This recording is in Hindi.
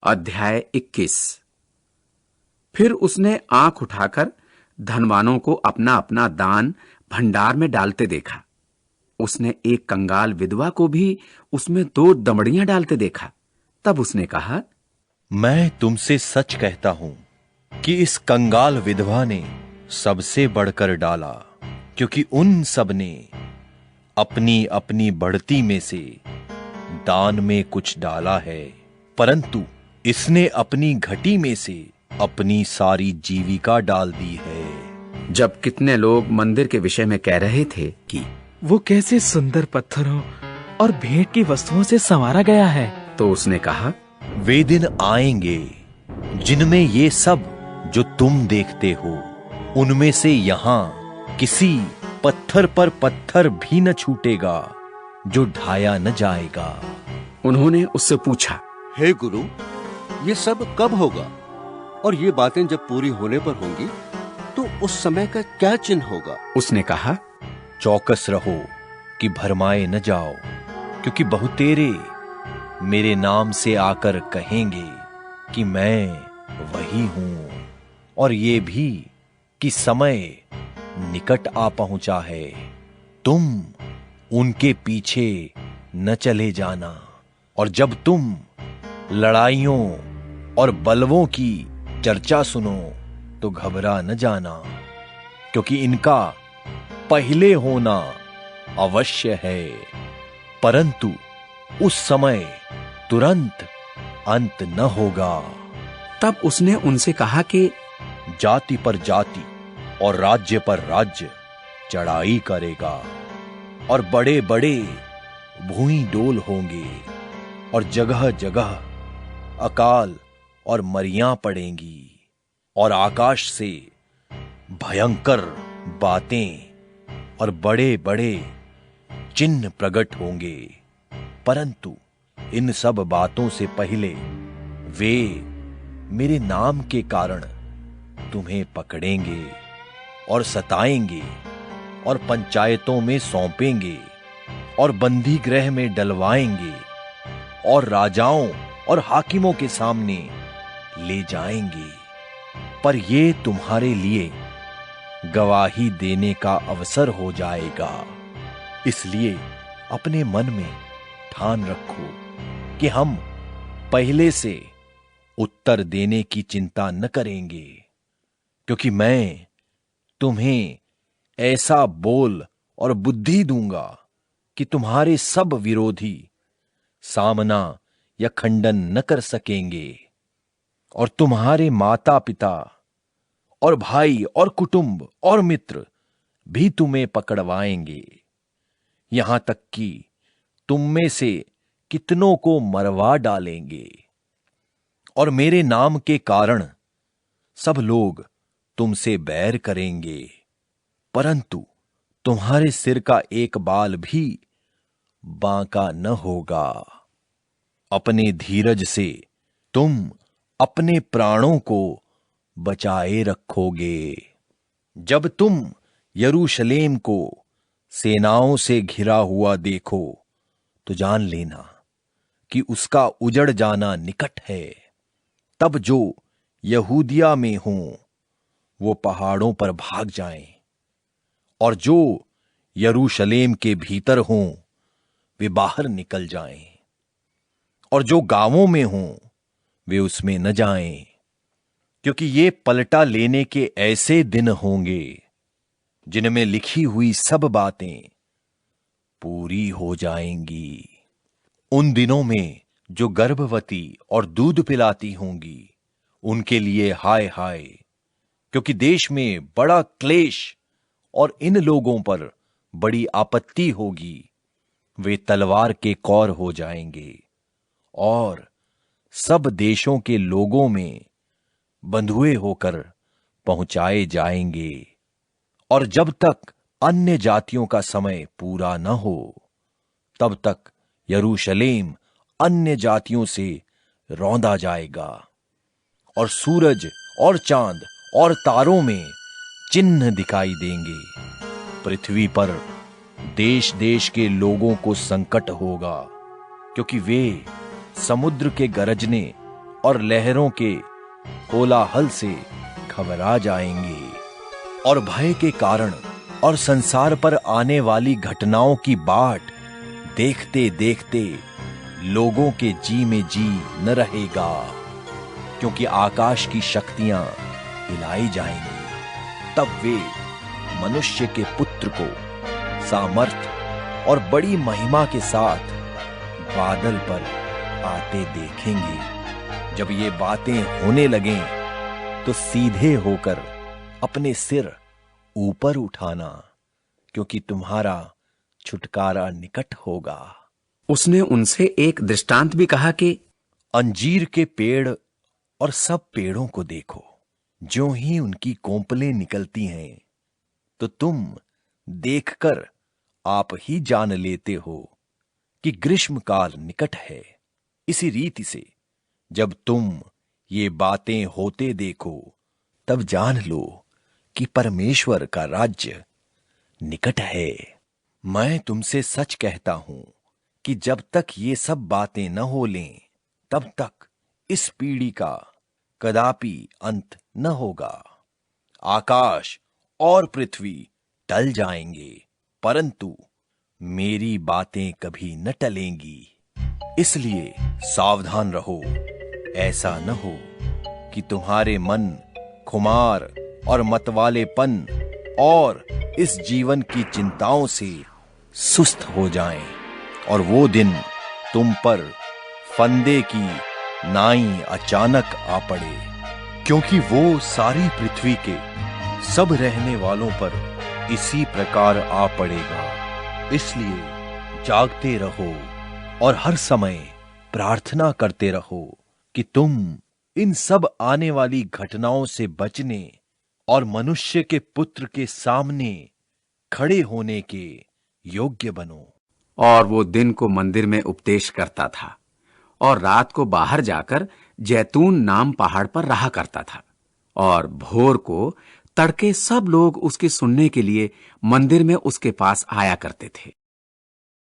अध्याय 21। फिर उसने आंख उठाकर धनवानों को अपना अपना दान भंडार में डालते देखा। उसने एक कंगाल विधवा को भी उसमें 2 दमड़ियां डालते देखा। तब उसने कहा, मैं तुमसे सच कहता हूं कि इस कंगाल विधवा ने सबसे बढ़कर डाला, क्योंकि उन सब ने अपनी अपनी बढ़ती में से दान में कुछ डाला है, परंतु इसने अपनी घटी में से अपनी सारी जीविका डाल दी है। जब कितने लोग मंदिर के विषय में कह रहे थे कि वो कैसे सुंदर पत्थरों और भेंट की वस्तुओं से संवारा गया है, तो उसने कहा, वे दिन आएंगे जिनमें ये सब जो तुम देखते हो, उनमें से यहां किसी पत्थर पर पत्थर भी न छूटेगा जो ढाया न जाएगा। उन्होंने उससे पूछा, हे गुरु, ये सब कब होगा और ये बातें जब पूरी होने पर होंगी तो उस समय का क्या चिन्ह होगा? उसने कहा, चौकस रहो कि भरमाए न जाओ, क्योंकि बहुतेरे मेरे नाम से आकर कहेंगे कि मैं वही हूं, और ये भी कि समय निकट आ पहुंचा है। तुम उनके पीछे न चले जाना, और जब तुम लड़ाइयों और बलवों की चर्चा सुनो तो घबरा न जाना, क्योंकि इनका पहले होना अवश्य है, परंतु उस समय तुरंत अंत न होगा। तब उसने उनसे कहा कि जाति पर जाति और राज्य पर राज्य चढ़ाई करेगा, और बड़े बड़े भूमि डोल होंगे, और जगह जगह अकाल और मरियां पड़ेंगी, और आकाश से भयंकर बातें और बड़े बड़े चिन्ह प्रकट होंगे, परंतु इन सब बातों से पहले वे मेरे नाम के कारण तुम्हें पकड़ेंगे और सताएंगे, और पंचायतों में सौंपेंगे, और बंदी गृह में डलवाएंगे, और राजाओं और हाकिमों के सामने ले जाएंगे। पर ये तुम्हारे लिए गवाही देने का अवसर हो जाएगा। इसलिए अपने मन में ठान रखो कि हम पहले से उत्तर देने की चिंता न करेंगे, क्योंकि मैं तुम्हें ऐसा बोल और बुद्धि दूंगा कि तुम्हारे सब विरोधी सामना या खंडन न कर सकेंगे, और तुम्हारे माता पिता और भाई और कुटुंब और मित्र भी तुम्हें पकड़वाएंगे, यहां तक कि तुम में से कितनों को मरवा डालेंगे। और मेरे नाम के कारण सब लोग तुमसे बैर करेंगे, परंतु तुम्हारे सिर का एक बाल भी बांका न होगा। अपने धीरज से तुम अपने प्राणों को बचाए रखोगे। जब तुम यरूशलेम को सेनाओं से घिरा हुआ देखो तो जान लेना कि उसका उजड़ जाना निकट है। तब जो यहूदिया में हों वो पहाड़ों पर भाग जाएं, और जो यरूशलेम के भीतर हों वे बाहर निकल जाएं, और जो गांवों में हों वे उसमें न जाएं, क्योंकि ये पलटा लेने के ऐसे दिन होंगे जिनमें लिखी हुई सब बातें पूरी हो जाएंगी। उन दिनों में जो गर्भवती और दूध पिलाती होंगी उनके लिए हाय हाय, क्योंकि देश में बड़ा क्लेश और इन लोगों पर बड़ी आपत्ति होगी। वे तलवार के कौर हो जाएंगे और सब देशों के लोगों में बंधुए होकर पहुंचाए जाएंगे। और जब तक अन्य जातियों का समय पूरा न हो तब तक यरूशलेम अन्य जातियों से रौंदा जाएगा, और सूरज और चांद और तारों में चिन्ह दिखाई देंगे। पृथ्वी पर देश देश के लोगों को संकट होगा, क्योंकि वे समुद्र के गरजने और लहरों के कोलाहल से घबरा जाएंगे और भय के कारण और संसार पर आने वाली घटनाओं की बाट देखते देखते लोगों के जी में जी न रहेगा, क्योंकि आकाश की शक्तियां हिलाई जाएंगी। तब वे मनुष्य के पुत्र को सामर्थ और बड़ी महिमा के साथ बादल पर आते देखेंगे। जब ये बातें होने लगें तो सीधे होकर अपने सिर ऊपर उठाना, क्योंकि तुम्हारा छुटकारा निकट होगा। उसने उनसे एक दृष्टांत भी कहा कि अंजीर के पेड़ और सब पेड़ों को देखो, ज्यों ही उनकी कोंपलें निकलती हैं तो तुम देखकर आप ही जान लेते हो कि ग्रीष्मकाल निकट है। इसी रीति से जब तुम ये बातें होते देखो तब जान लो कि परमेश्वर का राज्य निकट है। मैं तुमसे सच कहता हूं कि जब तक ये सब बातें न हो लें तब तक इस पीढ़ी का कदापि अंत न होगा। आकाश और पृथ्वी टल जाएंगे, परंतु मेरी बातें कभी न टलेंगी। इसलिए सावधान रहो, ऐसा न हो कि तुम्हारे मन खुमार और मतवालेपन और इस जीवन की चिंताओं से सुस्त हो जाएं और वो दिन तुम पर फंदे की नाई अचानक आ पड़े, क्योंकि वो सारी पृथ्वी के सब रहने वालों पर इसी प्रकार आ पड़ेगा। इसलिए जागते रहो और हर समय प्रार्थना करते रहो कि तुम इन सब आने वाली घटनाओं से बचने और मनुष्य के पुत्र के सामने खड़े होने के योग्य बनो। और वो दिन को मंदिर में उपदेश करता था और रात को बाहर जाकर जैतून नाम पहाड़ पर रहा करता था। और भोर को तड़के सब लोग उसके सुनने के लिए मंदिर में उसके पास आया करते थे।